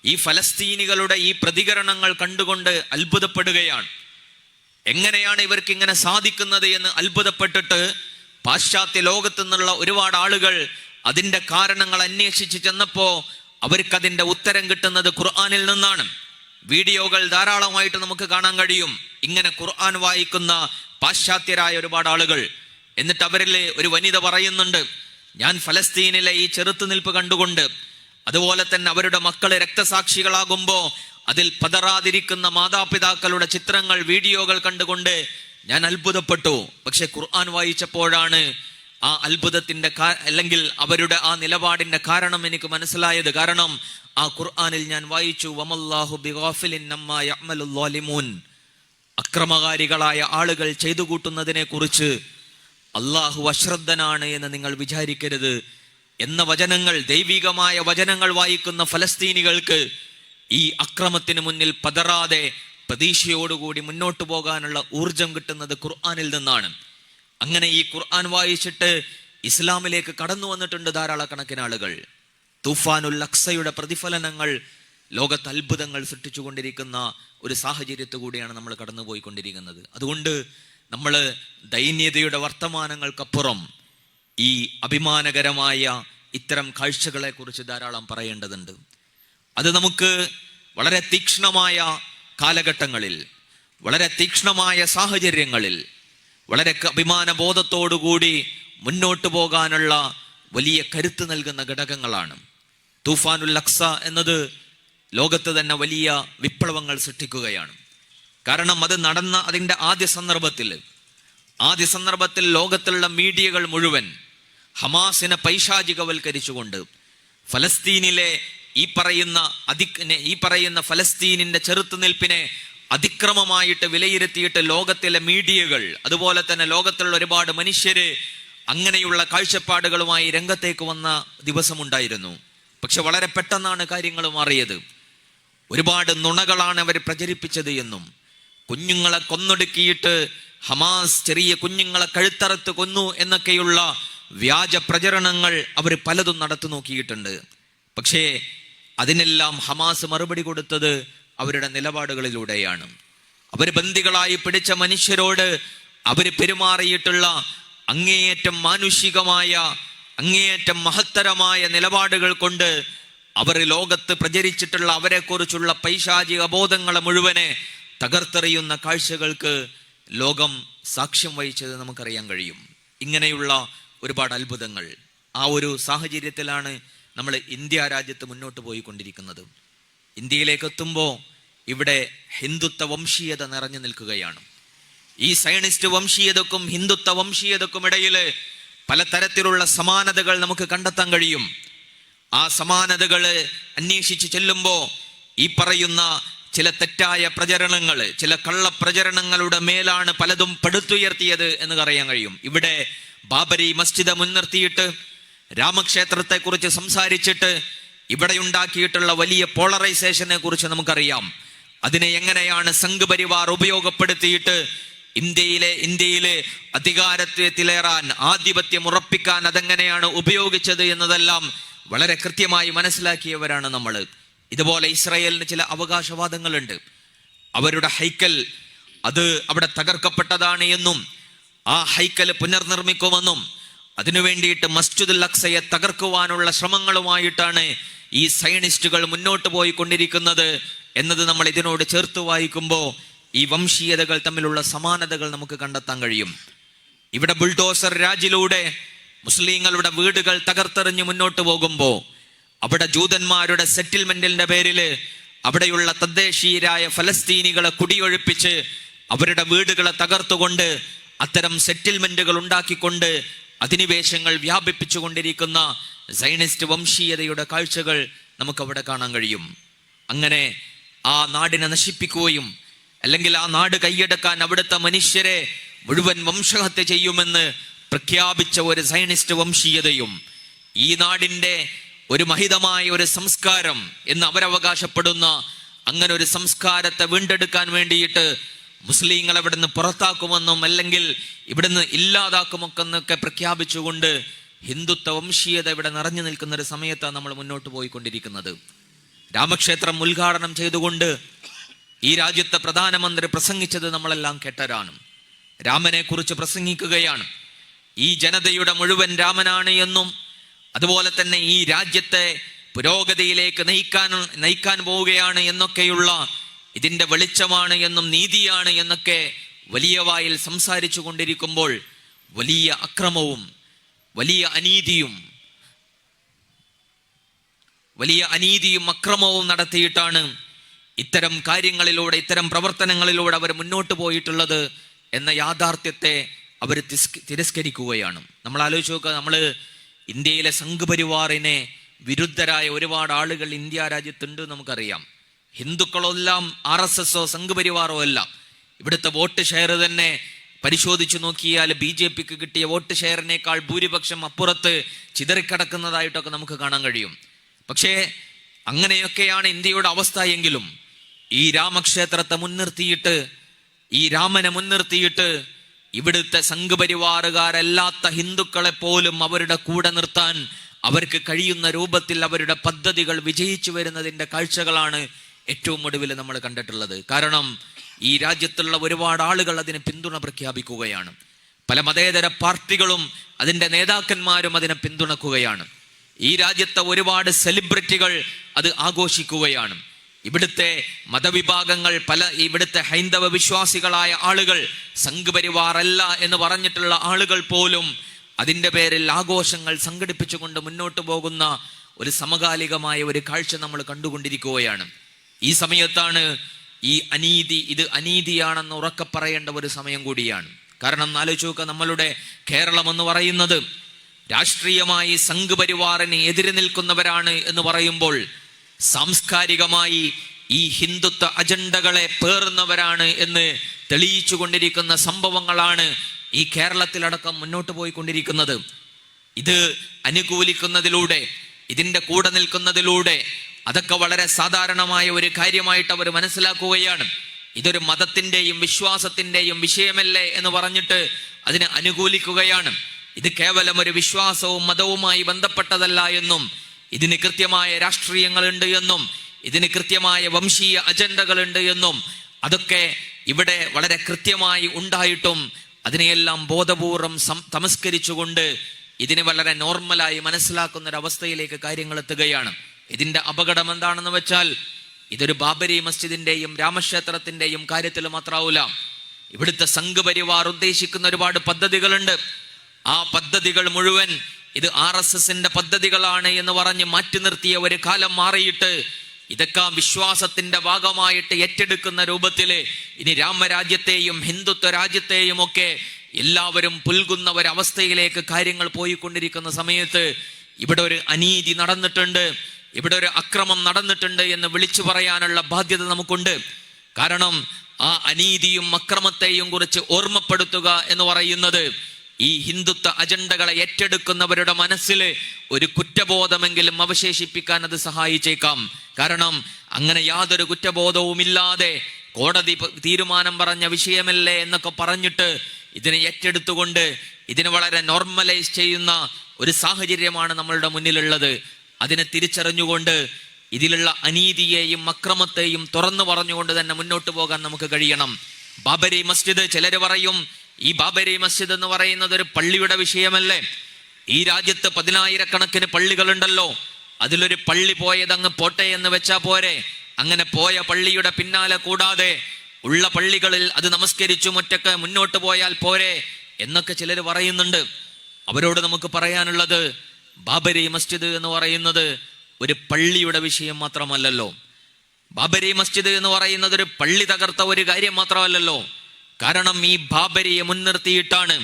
ഈ ഫലസ്തീനികളുടെ ഈ പ്രതികരണങ്ങൾ കണ്ടുകൊണ്ട് അത്ഭുതപ്പെടുകയാണ്. എങ്ങനെയാണ് ഇവർക്ക് ഇങ്ങനെ സാധിക്കുന്നത് എന്ന് അത്ഭുതപ്പെട്ടിട്ട് പാശ്ചാത്യ ലോകത്തു നിന്നുള്ള ഒരുപാട് ആളുകൾ അതിൻ്റെ കാരണങ്ങൾ അന്വേഷിച്ച് ചെന്നപ്പോ അവർക്കതിൻ്റെ ഉത്തരം കിട്ടുന്നത് ഖുർആനിൽ നിന്നാണ്. വീഡിയോകൾ ധാരാളമായിട്ട് നമുക്ക് കാണാൻ കഴിയും. ഇങ്ങനെ ഖുർആൻ വായിക്കുന്ന പാശ്ചാത്യരായ ഒരുപാട് ആളുകൾ. എന്നിട്ട് അവരിൽ ഒരു വനിത പറയുന്നുണ്ട്, ഞാൻ ഫലസ്തീനിലെ ഈ ചെറുത്തുനിൽപ്പ് കണ്ടുകൊണ്ട്, അതുപോലെ തന്നെ അവരുടെ മക്കള് രക്തസാക്ഷികളാകുമ്പോ അതിൽ പതറാതിരിക്കുന്ന മാതാപിതാക്കളുടെ ചിത്രങ്ങൾ, വീഡിയോകൾ കണ്ടുകൊണ്ട് ഞാൻ അത്ഭുതപ്പെട്ടു. പക്ഷെ ഖുർആൻ വായിച്ചപ്പോഴാണ് ആ അത്ഭുതത്തിന്റെ അല്ലെങ്കിൽ അവരുടെ ആ നിലപാടിന്റെ കാരണം എനിക്ക് മനസ്സിലായത്. കാരണം ആ ഖുർആനിൽ ഞാൻ വായിച്ചു, വമല്ലാഹു ബിഗാഫിലിൻ അമ്മാ യഅമലുൽ ളാലിമൂൻ, അക്രമകാരികളായ ആളുകൾ ചെയ്തു കൂട്ടുന്നതിനെ കുറിച്ച് അള്ളാഹു അശ്രദ്ധനാണ് എന്ന് നിങ്ങൾ വിചാരിക്കരുത് എന്ന വചനങ്ങൾ, ദൈവികമായ വചനങ്ങൾ വായിക്കുന്ന ഫലസ്തീനികൾക്ക് ഈ അക്രമത്തിന് മുന്നിൽ പതറാതെ പ്രതീക്ഷയോടുകൂടി മുന്നോട്ട് പോകാനുള്ള ഊർജം കിട്ടുന്നത് ഖുർആനിൽ നിന്നാണ്. അങ്ങനെ ഈ ഖുർആൻ വായിച്ചിട്ട് ഇസ്ലാമിലേക്ക് കടന്നു വന്നിട്ടുണ്ട് ധാരാളക്കണക്കിന് ആളുകൾ. തൂഫാനുൽ അഖ്സയുടെ പ്രതിഫലനങ്ങൾ ലോകത്ത് അത്ഭുതങ്ങൾ സൃഷ്ടിച്ചുകൊണ്ടിരിക്കുന്ന ഒരു സാഹചര്യത്തു കൂടിയാണ് നമ്മൾ കടന്നുപോയിക്കൊണ്ടിരിക്കുന്നത്. അതുകൊണ്ട് നമ്മൾ ദൈന്യതയുടെ വർത്തമാനങ്ങൾക്കപ്പുറം ഈ അഭിമാനകരമായ ഇത്തരം കാഴ്ചകളെ കുറിച്ച് ധാരാളം പറയേണ്ടതുണ്ട്. അത് നമുക്ക് വളരെ തീക്ഷ്ണമായ കാലഘട്ടങ്ങളിൽ, വളരെ തീക്ഷ്ണമായ സാഹചര്യങ്ങളിൽ, വളരെ അഭിമാനബോധത്തോടുകൂടി മുന്നോട്ട് പോകാനുള്ള വലിയ കരുത്ത് നൽകുന്ന ഘടകങ്ങളാണ്. തൂഫാനുൽ അഖ്സ എന്നത് ലോകത്ത് തന്നെ വലിയ വിപ്ലവങ്ങൾ സൃഷ്ടിക്കുകയാണ്. കാരണം അത് നടന്ന അതിൻ്റെ ആദ്യ സന്ദർഭത്തിൽ ലോകത്തുള്ള മീഡിയകൾ മുഴുവൻ ഹമാസിനെ പൈശാചികവൽക്കരിച്ചുകൊണ്ട് ഫലസ്തീനിലെ ഈ പറയുന്ന ഫലസ്തീനിന്റെ ചെറുത്തുനിൽപ്പിനെ അതിക്രമമായിട്ട് വിലയിരുത്തിയിട്ട് ലോകത്തിലെ മീഡിയകൾ, അതുപോലെ തന്നെ ലോകത്തുള്ള ഒരുപാട് മനുഷ്യര് അങ്ങനെയുള്ള കാഴ്ചപ്പാടുകളുമായി രംഗത്തേക്ക് വന്ന ദിവസമുണ്ടായിരുന്നു. പക്ഷെ വളരെ പെട്ടെന്നാണ് കാര്യങ്ങൾ മാറിയത്. ഒരുപാട് നുണകളാണ് അവർ പ്രചരിപ്പിച്ചത് എന്നും, കുഞ്ഞുങ്ങളെ കൊന്നൊടുക്കിയിട്ട് ഹമാസ് ചെറിയ കുഞ്ഞുങ്ങളെ കഴുത്തറുത്ത് കൊന്നു എന്നൊക്കെയുള്ള വ്യാജ പ്രചരണങ്ങൾ അവർ പലതും നടത്തി നോക്കിയിട്ടുണ്ട്. പക്ഷേ അതിനെല്ലാം ഹമാസ് മറുപടി കൊടുത്തത് അവരുടെ നിലപാടുകളിലൂടെയാണ്. അവർ ബന്ദികളായി പിടിച്ച മനുഷ്യരോട് അവർ പെരുമാറിയിട്ടുള്ള അങ്ങേയറ്റം മാനുഷികമായ, അങ്ങേയറ്റം മഹത്തരമായ നിലപാടുകൾ കൊണ്ട് അവർ ലോകത്ത് പ്രചരിച്ചിട്ടുള്ള അവരെക്കുറിച്ചുള്ള പൈശാചിക ബോധങ്ങളെ മുഴുവനെ തകർത്തെറിയുന്ന കാഴ്ചകൾക്ക് ലോകം സാക്ഷ്യം വഹിച്ചത് നമുക്കറിയാൻ കഴിയും. ഇങ്ങനെയുള്ള ഒരുപാട് അത്ഭുതങ്ങൾ. ആ ഒരു സാഹചര്യത്തിലാണ് നമ്മൾ ഇന്ത്യ രാജ്യത്ത് മുന്നോട്ട് പോയിക്കൊണ്ടിരിക്കുന്നത്. ഇന്ത്യയിലേക്ക് എത്തുമ്പോൾ ഇവിടെ ഹിന്ദുത്വ വംശീയത നിറഞ്ഞു നിൽക്കുകയാണ്. ഈ സയനിസ്റ്റ് വംശീയതക്കും ഹിന്ദുത്വ വംശീയതക്കും ഇടയിൽ പലതരത്തിലുള്ള സമാനതകൾ നമുക്ക് കണ്ടെത്താൻ കഴിയും. ആ സമാനതകൾ അന്വേഷിച്ച് ചെല്ലുമ്പോൾ ഈ പറയുന്ന ചില തെറ്റായ പ്രചരണങ്ങൾ, ചില കള്ളപ്രചരണങ്ങളുടെ മേലാണ് പലതും പടുത്തുയർത്തിയത് എന്ന് അറിയാൻ കഴിയും. ഇവിടെ ബാബരി മസ്ജിദ് മുൻനിർത്തിയിട്ട് രാമക്ഷേത്രത്തെ കുറിച്ച് സംസാരിച്ചിട്ട് ഇവിടെ ഉണ്ടാക്കിയിട്ടുള്ള വലിയ പോളറൈസേഷനെ കുറിച്ച് നമുക്കറിയാം. അതിനെ എങ്ങനെയാണ് സംഘ് പരിവാർ ഉപയോഗപ്പെടുത്തിയിട്ട് ഇന്ത്യയിലെ അധികാരത്തിലേറാൻ, ആധിപത്യം ഉറപ്പിക്കാൻ അതെങ്ങനെയാണ് ഉപയോഗിച്ചത് എന്നതെല്ലാം വളരെ കൃത്യമായി മനസ്സിലാക്കിയവരാണ് നമ്മൾ. ഇതുപോലെ ഇസ്രായേലിന് ചില അവകാശവാദങ്ങളുണ്ട്. അവരുടെ ഹൈക്കൽ അത് അവിടെ തകർക്കപ്പെട്ടതാണ് എന്നും ആ ഹൈക്കൽ പുനർനിർമ്മിക്കുമെന്നും അതിനു വേണ്ടിയിട്ട് മസ്ജിദുൽ അഖ്സയെ തകർക്കുവാനുള്ള ശ്രമങ്ങളുമായിട്ടാണ് ഈ സയനിസ്റ്റുകൾ മുന്നോട്ട് പോയിക്കൊണ്ടിരിക്കുന്നത് എന്നത് നമ്മൾ ഇതിനോട് ചേർത്ത് വായിക്കുമ്പോൾ ഈ വംശീയതകൾ തമ്മിലുള്ള സമാനതകൾ നമുക്ക് കണ്ടെത്താൻ കഴിയും. ഇവിടെ ബുൾഡോസർ രാജിലൂടെ മുസ്ലിങ്ങളുടെ വീടുകൾ തകർത്തെറിഞ്ഞ് മുന്നോട്ട് പോകുമ്പോൾ അവിടെ ജൂതന്മാരുടെ സെറ്റിൽമെന്റിന്റെ പേരില് അവിടെയുള്ള തദ്ദേശീയരായ ഫലസ്തീനികളെ കുടിയൊഴിപ്പിച്ച് അവരുടെ വീടുകളെ തകർത്തുകൊണ്ട് അത്തരം സെറ്റിൽമെന്റുകൾ ഉണ്ടാക്കിക്കൊണ്ട് അധിനിവേശങ്ങൾ വ്യാപിപ്പിച്ചു കൊണ്ടിരിക്കുന്ന സയനിസ്റ്റ് വംശീയതയുടെ കാഴ്ചകൾ നമുക്കവിടെ കാണാൻ കഴിയും. അങ്ങനെ ആ നാടിനെ നശിപ്പിക്കുകയും അല്ലെങ്കിൽ ആ നാട് കൈയടക്കാൻ അവിടുത്തെ മനുഷ്യരെ മുഴുവൻ വംശഹത്യ ചെയ്യുമെന്ന് പ്രഖ്യാപിച്ച ഒരു സയനിസ്റ്റ് വംശീയതയും ഈ നാടിൻ്റെ ഒരു മഹിതമായ ഒരു സംസ്കാരം എന്ന് അവരവകാശപ്പെടുന്ന അങ്ങനെ ഒരു സംസ്കാരത്തെ വീണ്ടെടുക്കാൻ വേണ്ടിയിട്ട് മുസ്ലിങ്ങൾ ഇവിടുന്ന് പുറത്താക്കുമെന്നും അല്ലെങ്കിൽ ഇവിടുന്ന് ഇല്ലാതാക്കുമൊക്കെ പ്രഖ്യാപിച്ചുകൊണ്ട് ഹിന്ദുത്വ വംശീയത ഇവിടെ നിറഞ്ഞു നിൽക്കുന്ന ഒരു സമയത്താണ് നമ്മൾ മുന്നോട്ട് പോയിക്കൊണ്ടിരിക്കുന്നത്. രാമക്ഷേത്രം ഉദ്ഘാടനം ചെയ്തുകൊണ്ട് ഈ രാജ്യത്തെ പ്രധാനമന്ത്രി പ്രസംഗിച്ചത് നമ്മളെല്ലാം കേട്ടവരാണ്. രാമനെ കുറിച്ച് പ്രസംഗിക്കുകയാണ്. ഈ ജനതയുടെ മുഴുവൻ രാമനാണ് എന്നും അതുപോലെ തന്നെ ഈ രാജ്യത്തെ പുരോഗതിയിലേക്ക് നയിക്കാൻ പോവുകയാണ് എന്നൊക്കെയുള്ള ഇതിന്റെ വെളിച്ചമാണ് എന്നും നീതിയാണ് എന്നൊക്കെ വലിയ വായിൽ സംസാരിച്ചു കൊണ്ടിരിക്കുമ്പോൾ വലിയ അക്രമവും വലിയ അനീതിയും അക്രമവും നടത്തിയിട്ടാണ് ഇത്തരം കാര്യങ്ങളിലൂടെ ഇത്തരം പ്രവർത്തനങ്ങളിലൂടെ അവർ മുന്നോട്ട് പോയിട്ടുള്ളത് എന്ന യാഥാർത്ഥ്യത്തെ അവർ തിരസ്കരിക്കുകയാണ്. നമ്മൾ ആലോചിച്ച് നോക്കുക, നമ്മൾ ഇന്ത്യയിലെ സംഘപരിവാറിനെ വിരുദ്ധരായ ഒരുപാട് ആളുകൾ ഇന്ത്യ രാജ്യത്തുണ്ട് നമുക്കറിയാം. ഹിന്ദുക്കളെല്ലാം RSSO സംഘപരിവാറോ അല്ല. ഇവിടുത്തെ വോട്ട് ഷെയർ തന്നെ പരിശോധിച്ചു നോക്കിയാൽ BJPക്ക് കിട്ടിയ വോട്ട് ഷെയറിനേക്കാൾ ഭൂരിപക്ഷം അപ്പുറത്ത് ചിതറിക്കിടക്കുന്നതായിട്ടൊക്കെ നമുക്ക് കാണാൻ കഴിയും. പക്ഷേ അങ്ങനെയൊക്കെയാണ് ഇന്ത്യയുടെ അവസ്ഥ എങ്കിലും ഈ രാമക്ഷേത്രത്തെ മുൻനിർത്തിയിട്ട് ഈ രാമനെ മുൻനിർത്തിയിട്ട് ഇവിടുത്തെ സംഘപരിവാറുകാരല്ലാത്ത ഹിന്ദുക്കളെ പോലും അവരുടെ കൂടെ നിർത്താൻ അവർക്ക് കഴിയുന്ന രൂപത്തിൽ അവരുടെ പദ്ധതികൾ വിജയിച്ചു വരുന്നതിൻ്റെ കാഴ്ചകളാണ് ഏറ്റവും ഒടുവിൽ നമ്മൾ കണ്ടിട്ടുള്ളത്. കാരണം ഈ രാജ്യത്തുള്ള ഒരുപാട് ആളുകൾ അതിന് പിന്തുണ പ്രഖ്യാപിക്കുകയാണ്. പല മതേതര പാർട്ടികളും അതിൻ്റെ നേതാക്കന്മാരും അതിനെ പിന്തുണക്കുകയാണ്. ഈ രാജ്യത്തെ ഒരുപാട് സെലിബ്രിറ്റികൾ അത് ആഘോഷിക്കുകയാണ്. ഇവിടുത്തെ മതവിഭാഗങ്ങൾ ഇവിടുത്തെ ഹൈന്ദവ വിശ്വാസികളായ ആളുകൾ സംഘപരിവാർ അല്ല എന്ന് പറഞ്ഞിട്ടുള്ള ആളുകൾ പോലും അതിൻ്റെ പേരിൽ ആഘോഷങ്ങൾ സംഘടിപ്പിച്ചുകൊണ്ട് മുന്നോട്ട് പോകുന്ന ഒരു സമകാലികമായ ഒരു കാഴ്ച നമ്മൾ കണ്ടുകൊണ്ടിരിക്കുകയാണ്. ഈ സമയത്താണ് ഇത് അനീതിയാണെന്ന് ഉറക്കെ പറയേണ്ട ഒരു സമയം കൂടിയാണ്. കാരണം ആലോചിച്ച് നോക്കുക, നമ്മളുടെ കേരളം എന്ന് പറയുന്നത് രാഷ്ട്രീയമായി സംഘപരിവാറിന് എതിരെ നിൽക്കുന്നവരാണ് എന്ന് പറയുമ്പോൾ സാംസ്കാരികമായി ഈ ഹിന്ദുത്വ അജണ്ടകളെ പേറുന്നവരാണ് എന്ന് തെളിയിച്ചു കൊണ്ടിരിക്കുന്ന സംഭവങ്ങളാണ് ഈ കേരളത്തിലടക്കം മുന്നോട്ട് പോയിക്കൊണ്ടിരിക്കുന്നത്. ഇത് അനുകൂലിക്കുന്നതിലൂടെ ഇതിൻ്റെ കൂടെ നിൽക്കുന്നതിലൂടെ അതൊക്കെ വളരെ സാധാരണമായ ഒരു കാര്യമായിട്ട് അവർ മനസ്സിലാക്കുകയാണ്. ഇതൊരു മതത്തിൻ്റെയും വിശ്വാസത്തിൻ്റെയും വിഷയമല്ലേ എന്ന് പറഞ്ഞിട്ട് അതിനെ അനുകൂലിക്കുകയാണ്. ഇത് കേവലം ഒരു വിശ്വാസവും മതവുമായി ബന്ധപ്പെട്ടതല്ല എന്നും ഇതിന് കൃത്യമായ രാഷ്ട്രീയങ്ങളുണ്ട് എന്നും ഇതിന് കൃത്യമായ വംശീയ അജണ്ടകളുണ്ട് എന്നും അതൊക്കെ ഇവിടെ വളരെ കൃത്യമായി ഉണ്ടായിട്ടും അതിനെയെല്ലാം ബോധപൂർവം തമസ്കരിച്ചുകൊണ്ട് ഇതിനെ വളരെ നോർമലായി മനസ്സിലാക്കുന്ന ഒരു അവസ്ഥയിലേക്ക് കാര്യങ്ങൾ എത്തുകയാണ്. ഇതിന്റെ അപകടം എന്താണെന്ന് വെച്ചാൽ ഇതൊരു ബാബരി മസ്ജിദിന്റെയും രാമക്ഷേത്രത്തിന്റെയും കാര്യത്തിൽ മാത്രമാവില്ല. ഇവിടുത്തെ സംഘപരിവാർ ഉദ്ദേശിക്കുന്ന ഒരുപാട് പദ്ധതികളുണ്ട്. ആ പദ്ധതികൾ മുഴുവൻ ഇത് RSSന്റെ പദ്ധതികളാണ് എന്ന് പറഞ്ഞ് മാറ്റി നിർത്തിയ ഒരു കാലം മാറിയിട്ട് ഇതൊക്കെ വിശ്വാസത്തിന്റെ ഭാഗമായിട്ട് ഏറ്റെടുക്കുന്ന രൂപത്തില് ഇനി രാമരാജ്യത്തെയും ഹിന്ദുത്വ രാജ്യത്തെയും ഒക്കെ എല്ലാവരും പുൽകുന്ന ഒരവസ്ഥയിലേക്ക് കാര്യങ്ങൾ പോയിക്കൊണ്ടിരിക്കുന്ന സമയത്ത് ഇവിടെ ഒരു അനീതി നടന്നിട്ടുണ്ട്, ഇവിടെ ഒരു അക്രമം നടന്നിട്ടുണ്ട് എന്ന് വിളിച്ചു പറയാനുള്ള ബാധ്യത നമുക്കുണ്ട്. കാരണം ആ അനീതിയും അക്രമത്തെയും കുറിച്ച് ഓർമ്മപ്പെടുത്തുക എന്ന് പറയുന്നത് ഈ ഹിന്ദുത്വ അജണ്ടകളെ ഏറ്റെടുക്കുന്നവരുടെ മനസ്സിൽ ഒരു കുറ്റബോധമെങ്കിലും അവശേഷിപ്പിക്കാൻ അത് സഹായിച്ചേക്കാം. കാരണം അങ്ങനെ യാതൊരു കുറ്റബോധവും ഇല്ലാതെ കോടതി തീരുമാനം പറഞ്ഞ വിഷയമല്ലേ എന്നൊക്കെ പറഞ്ഞിട്ട് ഇതിനെ ഏറ്റെടുത്തുകൊണ്ട് ഇതിനെ വളരെ നോർമലൈസ് ചെയ്യുന്ന ഒരു സാഹചര്യമാണ് നമ്മളുടെ മുന്നിലുള്ളത്. അതിനെ തിരിച്ചറിഞ്ഞുകൊണ്ട് ഇതിലുള്ള അനീതിയെയും അക്രമത്തെയും തുറന്നു പറഞ്ഞുകൊണ്ട് തന്നെ മുന്നോട്ട് പോകാൻ നമുക്ക് കഴിയണം. ബാബരി മസ്ജിദ്, ചിലർ പറയും ഈ ബാബരി മസ്ജിദ് എന്ന് പറയുന്നത് ഒരു പള്ളിയുടെ വിഷയമല്ലേ? ഈ രാജ്യത്ത് 10,000-കണക്കിന് പള്ളികളുണ്ടല്ലോ, അതിലൊരു പള്ളി പോയത് അങ്ങ് പോട്ടെ എന്ന് വെച്ചാ പോരെ? അങ്ങനെ പോയ പള്ളിയുടെ പിന്നാലെ കൂടാതെ ഉള്ള പള്ളികളിൽ അത് നമസ്കരിച്ചു ഒറ്റക്ക് മുന്നോട്ട് പോയാൽ പോരെ എന്നൊക്കെ ചിലർ പറയുന്നുണ്ട്. അവരോട് നമുക്ക് പറയാനുള്ളത്, ബാബരി മസ്ജിദ് എന്ന് പറയുന്നത് ഒരു പള്ളിയുടെ വിഷയം മാത്രമല്ലല്ലോ. ബാബരി മസ്ജിദ് എന്ന് പറയുന്നത് ഒരു പള്ളി തകർത്ത ഒരു കാര്യം മാത്രമല്ലല്ലോ. കാരണം ഈ ബാബരിയെ മുൻനിർത്തിയിട്ടാണ്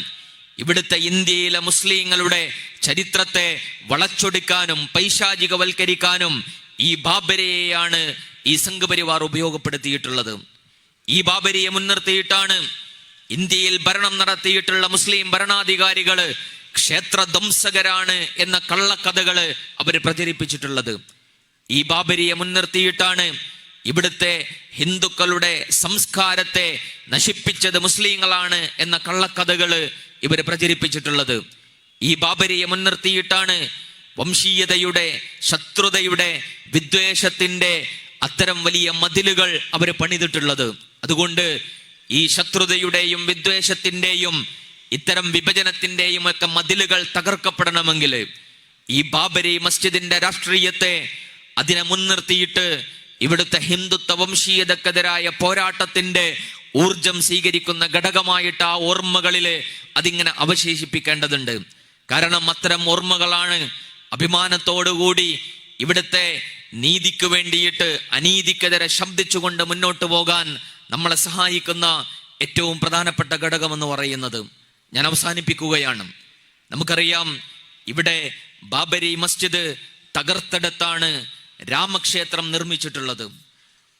ഇവിടുത്തെ ഇന്ത്യയിലെ മുസ്ലിങ്ങളുടെ ചരിത്രത്തെ വളച്ചൊടിക്കാനും പൈശാചികവൽക്കരിക്കാനും ഈ ബാബരിയെയാണ് ഈ സംഘപരിവാർ ഉപയോഗപ്പെടുത്തിയിട്ടുള്ളത്. ഈ ബാബരിയെ മുൻനിർത്തിയിട്ടാണ് ഇന്ത്യയിൽ ഭരണം നടത്തിയിട്ടുള്ള മുസ്ലിം ഭരണാധികാരികള് ക്ഷേത്രധ്വംസകരാണ് എന്ന കള്ളക്കഥകള് അവർ പ്രചരിപ്പിച്ചിട്ടുള്ളത്. ഈ ബാബരിയെ മുൻനിർത്തിയിട്ടാണ് ഇവിടുത്തെ ഹിന്ദുക്കളുടെ സംസ്കാരത്തെ നശിപ്പിച്ചത് മുസ്ലിങ്ങളാണ് എന്ന കള്ളക്കഥകള് ഇവർ പ്രചരിപ്പിച്ചിട്ടുള്ളത്. ഈ ബാബരിയെ മുൻനിർത്തിയിട്ടാണ് വംശീയതയുടെ, ശത്രുതയുടെ, വിദ്വേഷത്തിന്റെ അത്തരം വലിയ മതിലുകൾ അവർ പണിതിട്ടുള്ളത്. അതുകൊണ്ട് ഈ ശത്രുതയുടെയും വിദ്വേഷത്തിന്റെയും ഇത്തരം വിഭജനത്തിന്റെയും ഒക്കെ മതിലുകൾ തകർക്കപ്പെടണമെങ്കിൽ ഈ ബാബരി മസ്ജിദിന്റെ രാഷ്ട്രീയത്തെ അതിനെ മുൻനിർത്തിയിട്ട് ഇവിടുത്തെ ഹിന്ദുത്വ വംശീയതക്കെതിരായ പോരാട്ടത്തിന്റെ ഊർജം സ്വീകരിക്കുന്ന ഘടകമായിട്ട് ആ ഓർമ്മകളില് അതിങ്ങനെ അവശേഷിപ്പിക്കേണ്ടതുണ്ട്. കാരണം അത്തരം ഓർമ്മകളാണ് അഭിമാനത്തോടുകൂടി ഇവിടുത്തെ നീതിക്ക് വേണ്ടിയിട്ട് അനീതിക്കെതിരെ ശബ്ദിച്ചുകൊണ്ട് മുന്നോട്ട് പോകാൻ നമ്മളെ സഹായിക്കുന്ന ഏറ്റവും പ്രധാനപ്പെട്ട ഘടകമെന്ന് പറയുന്നത്. ഞാൻ അവസാനിപ്പിക്കുകയാണ്. നമുക്കറിയാം, ഇവിടെ ബാബരി മസ്ജിദ് തകർത്തെടുത്താണ് രാമക്ഷേത്രം നിർമ്മിച്ചിട്ടുള്ളത്.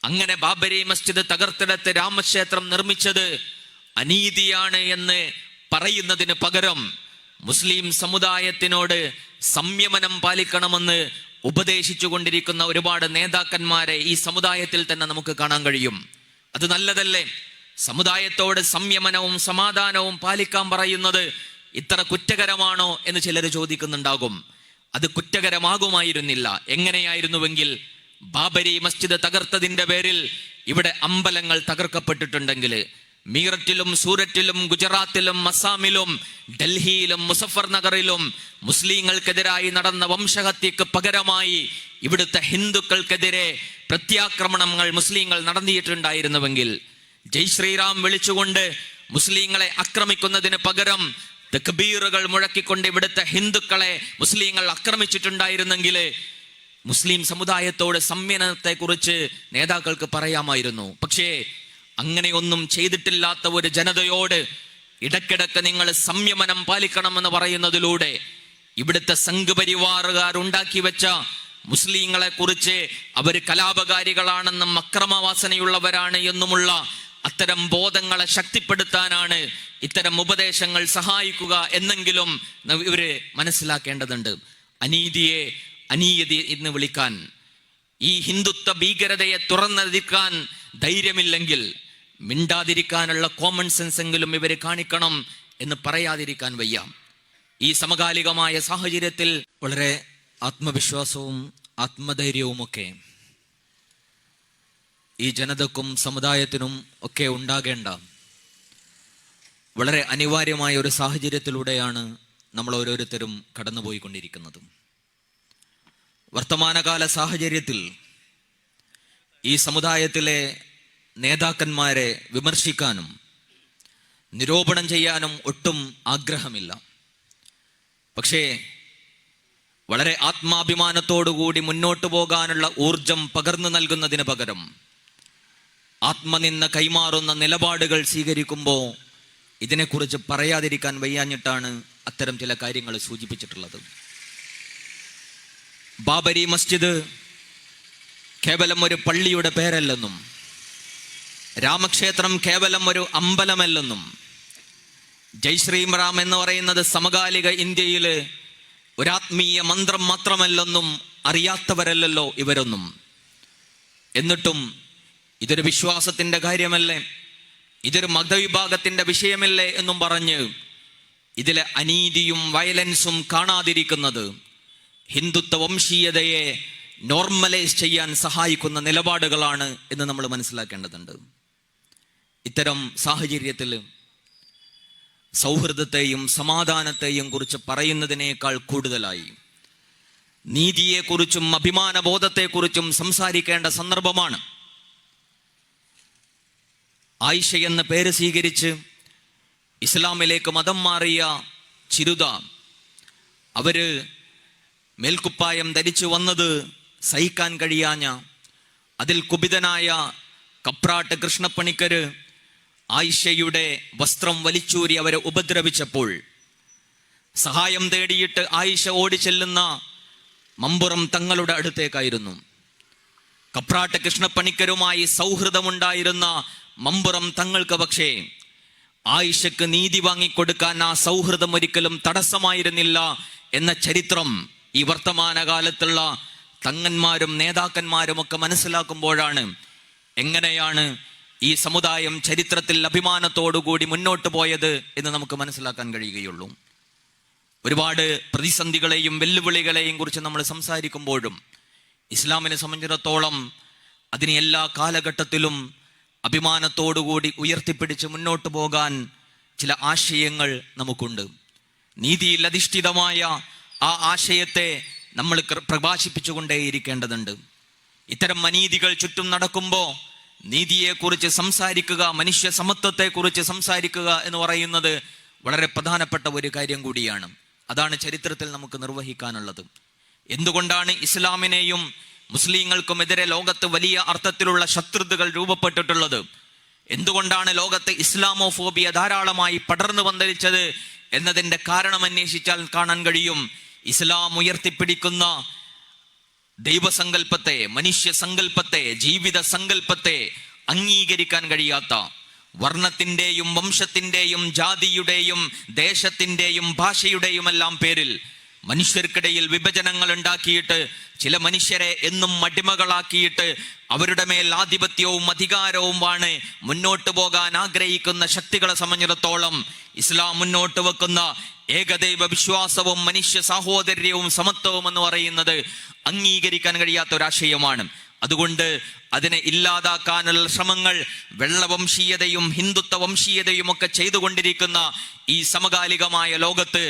അങ്ങനെ ബാബരി മസ്ജിദ് തകർത്തെടുത്ത് രാമക്ഷേത്രം നിർമ്മിച്ചത് അനീതിയാണ് എന്ന് പറയുന്നതിന് പകരം മുസ്ലിം സമുദായത്തിനോട് സംയമനം പാലിക്കണമെന്ന് ഉപദേശിച്ചു കൊണ്ടിരിക്കുന്ന ഒരുപാട് നേതാക്കന്മാരെ ഈ സമുദായത്തിൽ തന്നെ നമുക്ക് കാണാൻ കഴിയും. അത് നല്ലതല്ലേ? സമുദായത്തോട് സംയമനവും സമാധാനവും പാലിക്കാൻ പറയുന്നത് ഇത്ര കുറ്റകരമാണോ എന്ന് ചിലർ ചോദിക്കുന്നുണ്ടാകും. അത് കുറ്റകരമാകുമായിരുന്നില്ല. എങ്ങനെയായിരുന്നുവെങ്കിൽ ബാബരി മസ്ജിദ് തകർത്തതിന്റെ പേരിൽ ഇവിടെ അമ്പലങ്ങൾ തകർക്കപ്പെട്ടിട്ടുണ്ടെങ്കിൽ മീററ്റിലും സൂററ്റിലും ഗുജറാത്തിലും അസാമിലും ഡൽഹിയിലും മുസഫർ നഗറിലും മുസ്ലിങ്ങൾക്കെതിരായി നടന്ന വംശഹത്യക്ക് പകരമായി ഇവിടുത്തെ ഹിന്ദുക്കൾക്കെതിരെ പ്രത്യാക്രമണങ്ങൾ മുസ്ലിങ്ങൾ നടത്തിയിട്ടുണ്ടായിരുന്നുവെങ്കിൽ, ജയ് ശ്രീറാം വിളിച്ചുകൊണ്ട് മുസ്ലിങ്ങളെ ആക്രമിക്കുന്നതിന് പകരം തക്ബീറുകൾ മുഴക്കിക്കൊണ്ട് ഇവിടുത്തെ ഹിന്ദുക്കളെ മുസ്ലിങ്ങൾ ആക്രമിച്ചിട്ടുണ്ടായിരുന്നെങ്കിൽ മുസ്ലിം സമുദായത്തോട് സംയമനത്തെ കുറിച്ച് നേതാക്കൾക്ക് പറയാമായിരുന്നു. പക്ഷേ അങ്ങനെയൊന്നും ചെയ്തിട്ടില്ലാത്ത ഒരു ജനതയോട് ഇടയ്ക്കിടയ്ക്ക് നിങ്ങൾ സംയമനം പാലിക്കണമെന്ന് പറയുന്നതിലൂടെ ഇവിടുത്തെ സംഘപരിവാറുകാർ ഉണ്ടാക്കി വെച്ച മുസ്ലിങ്ങളെ കുറിച്ച് അവർ കലാപകാരികളാണെന്നും അക്രമവാസനയുള്ളവരാണ് എന്നുമുള്ള അത്തരം ബോധങ്ങളെ ശക്തിപ്പെടുത്താനാണ് ഇത്തരം ഉപദേശങ്ങൾ സഹായിക്കുക എന്നെങ്കിലും ഇവര് മനസ്സിലാക്കേണ്ടതുണ്ട്. അനീതിയെ അനീതി എന്ന് വിളിക്കാൻ, ഈ ഹിന്ദുത്വ ഭീകരതയെ തുറന്നെതിർക്കാൻ ധൈര്യമില്ലെങ്കിൽ മിണ്ടാതിരിക്കാനുള്ള കോമൺ സെൻസ് എങ്കിലും ഇവര് കാണിക്കണം എന്ന് പറയാതിരിക്കാൻ വയ്യ. ഈ സമകാലികമായ സാഹചര്യത്തിൽ വളരെ ആത്മവിശ്വാസവും ആത്മധൈര്യവുമൊക്കെ ഈ ജനതക്കും സമുദായത്തിനും ഒക്കെ ഉണ്ടാകേണ്ട വളരെ അനിവാര്യമായ ഒരു സാഹചര്യത്തിലൂടെയാണ് നമ്മൾ ഓരോരുത്തരും കടന്നുപോയിക്കൊണ്ടിരിക്കുന്നത്. വർത്തമാനകാല സാഹചര്യത്തിൽ ഈ സമുദായത്തിലെ നേതാക്കന്മാരെ വിമർശിക്കാനും നിരൂപണം ചെയ്യാനും ഒട്ടും ആഗ്രഹമില്ല. പക്ഷേ വളരെ ആത്മാഭിമാനത്തോടുകൂടി മുന്നോട്ട് പോകാനുള്ള ഊർജം പകർന്നു നൽകുന്നതിന് പകരം ആത്മനിന്ദ കൈമാറുന്ന നിലപാടുകൾ സ്വീകരിക്കുമ്പോൾ ഇതിനെക്കുറിച്ച് പറയാതിരിക്കാൻ വയ്യാഞ്ഞിട്ടാണ് അത്തരം ചില കാര്യങ്ങൾ സൂചിപ്പിച്ചിട്ടുള്ളത്. ബാബരി മസ്ജിദ് കേവലം ഒരു പള്ളിയുടെ പേരല്ലെന്നും രാമക്ഷേത്രം കേവലം ഒരു അമ്പലമല്ലെന്നും ജയ് ശ്രീറാം എന്ന് പറയുന്നത് സമകാലിക ഇന്ത്യയിൽ ഒരാത്മീയ മന്ത്രം മാത്രമല്ലെന്നും അറിയാത്തവരല്ലല്ലോ ഇവരൊന്നും. എന്നിട്ടും ഇതൊരു വിശ്വാസത്തിന്റെ കാര്യമല്ലേ, ഇതൊരു മതവിഭാഗത്തിന്റെ വിഷയമല്ലേ എന്നും പറഞ്ഞ് ഇതിലെ അനീതിയും വയലൻസും കാണാതിരിക്കുന്നത് ഹിന്ദുത്വ വംശീയതയെ നോർമലൈസ് ചെയ്യാൻ സഹായിക്കുന്ന നിലപാടുകളാണ് എന്ന് നമ്മൾ മനസ്സിലാക്കേണ്ടതുണ്ട്. ഇത്തരം സാഹചര്യത്തിൽ സൗഹൃദത്തെയും സമാധാനത്തെയും കുറിച്ച് പറയുന്നതിനേക്കാൾ കൂടുതലായി നീതിയെക്കുറിച്ചും അഭിമാനബോധത്തെക്കുറിച്ചും സംസാരിക്കേണ്ട സന്ദർഭമാണ്. ആയിഷ എന്ന പേര് സ്വീകരിച്ച് ഇസ്ലാമിലേക്ക് മതം മാറിയ ചിരുത, അവര് മേൽക്കുപ്പായം ധരിച്ചു വന്നത് സഹിക്കാൻ കഴിയാഞ്ഞ അതിൽ കുപിതനായ കപ്രാട്ട് കൃഷ്ണപ്പണിക്കര് ആയിഷയുടെ വസ്ത്രം വലിച്ചൂരി അവരെ ഉപദ്രവിച്ചപ്പോൾ സഹായം തേടിയിട്ട് ആയിഷ ഓടിച്ചെല്ലുന്ന മമ്പുറം തങ്ങളുടെ അടുത്തേക്കായിരുന്നു. കപ്രാട്ട് കൃഷ്ണപ്പണിക്കരുമായി സൗഹൃദമുണ്ടായിരുന്ന മമ്പുറം തങ്ങൾക്ക് പക്ഷേ ആയിഷക്ക് നീതി വാങ്ങിക്കൊടുക്കാൻ ആ സൗഹൃദം ഒരിക്കലും തടസ്സമായിരുന്നില്ല എന്ന ചരിത്രം ഈ വർത്തമാനകാലത്തുള്ള തങ്ങന്മാരും നേതാക്കന്മാരും ഒക്കെ മനസ്സിലാക്കുമ്പോഴാണ് എങ്ങനെയാണ് ഈ സമുദായം ചരിത്രത്തിൽ അഭിമാനത്തോടുകൂടി മുന്നോട്ട് പോയത് എന്ന് നമുക്ക് മനസ്സിലാക്കാൻ കഴിയുകയുള്ളൂ. ഒരുപാട് പ്രതിസന്ധികളെയും വെല്ലുവിളികളെയും കുറിച്ച് നമ്മൾ സംസാരിക്കുമ്പോഴും ഇസ്ലാമിനെ സംബന്ധിച്ചിടത്തോളം അതിന് എല്ലാ കാലഘട്ടത്തിലും അഭിമാനത്തോടുകൂടി ഉയർത്തിപ്പിടിച്ച് മുന്നോട്ട് പോകാൻ ചില ആശയങ്ങൾ നമുക്കുണ്ട്. നീതിയിൽ അധിഷ്ഠിതമായ ആ ആശയത്തെ നമ്മൾ പ്രകാശിപ്പിച്ചുകൊണ്ടേയിരിക്കേണ്ടതുണ്ട്. ഇത്തരം അനീതികൾ ചുറ്റും നടക്കുമ്പോൾ നീതിയെക്കുറിച്ച് സംസാരിക്കുക, മനുഷ്യ സമത്വത്തെക്കുറിച്ച് സംസാരിക്കുക എന്ന് പറയുന്നത് വളരെ പ്രധാനപ്പെട്ട ഒരു കാര്യം കൂടിയാണ്. അതാണ് ചരിത്രത്തിൽ നമുക്ക് നിർവഹിക്കാനുള്ളത്. എന്തുകൊണ്ടാണ് ഇസ്ലാമിനെയും മുസ്ലിങ്ങൾക്കുമെതിരെ ലോകത്ത് വലിയ അർത്ഥത്തിലുള്ള ശത്രുതകൾ രൂപപ്പെട്ടിട്ടുള്ളത്? എന്തുകൊണ്ടാണ് ലോകത്ത് ഇസ്ലാമോഫോബിയ ധാരാളമായി പടർന്നു പന്തലിച്ചത് എന്നതിൻ്റെ കാരണം അന്വേഷിച്ചാൽ കാണാൻ കഴിയും. ഇസ്ലാം ഉയർത്തിപ്പിടിക്കുന്ന ദൈവസങ്കല്പത്തെ, മനുഷ്യ സങ്കല്പത്തെ, ജീവിത സങ്കല്പത്തെ അംഗീകരിക്കാൻ കഴിയാത്ത, വർണ്ണത്തിൻ്റെയും വംശത്തിൻ്റെയും ജാതിയുടെയും ദേശത്തിൻ്റെയും ഭാഷയുടെയും എല്ലാം പേരിൽ മനുഷ്യർക്കിടയിൽ വിഭജനങ്ങൾ ഉണ്ടാക്കിയിട്ട് ചില മനുഷ്യരെ എന്നും അടിമകളാക്കിയിട്ട് അവരുടെ മേൽ ആധിപത്യവും അധികാരവുമാണ് മുന്നോട്ട് പോകാൻ ആഗ്രഹിക്കുന്ന ശക്തികളെ സംബന്ധിച്ചിടത്തോളം ഇസ്ലാം മുന്നോട്ട് വെക്കുന്ന ഏകദൈവ വിശ്വാസവും മനുഷ്യ സാഹോദര്യവും സമത്വവും എന്ന് പറയുന്നത് അംഗീകരിക്കാൻ കഴിയാത്ത ഒരാശയമാണ്. അതുകൊണ്ട് അതിനെ ഇല്ലാതാക്കാനുള്ള ശ്രമങ്ങൾ വെള്ളവംശീയതയും ഹിന്ദുത്വ വംശീയതയും ഒക്കെ ചെയ്തുകൊണ്ടിരിക്കുന്ന ഈ സമകാലികമായ ലോകത്ത്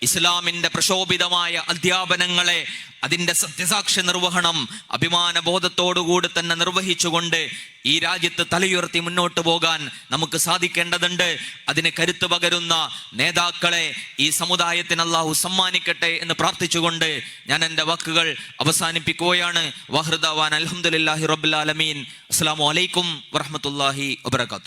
ഇസ്ലാമിന്റെ പ്രശോഭിതമായ അധ്യാപനങ്ങളെ, അതിൻ്റെ സത്യസാക്ഷ്യ നിർവഹണം അഭിമാനബോധത്തോടുകൂടി തന്നെ നിർവഹിച്ചുകൊണ്ട് ഈ രാജ്യത്ത് തലയുയർത്തി മുന്നോട്ട് പോകാൻ നമുക്ക് സാധിക്കേണ്ടതുണ്ട്. അതിന് കരുത്ത് പകരുന്ന നേതാക്കളെ ഈ സമുദായത്തിന് അല്ലാഹു സമ്മാനിക്കട്ടെ എന്ന് പ്രാർത്ഥിച്ചുകൊണ്ട് ഞാൻ എൻ്റെ വാക്കുകൾ അവസാനിപ്പിക്കുകയാണ്. വഹ്റദാവാൻ അൽഹംദുലില്ലാഹി റബ്ബിൽ ആലമീൻ. അസ്സലാമു അലൈക്കും വറഹ്മത്തുള്ളാഹി വബറകാതുഹു.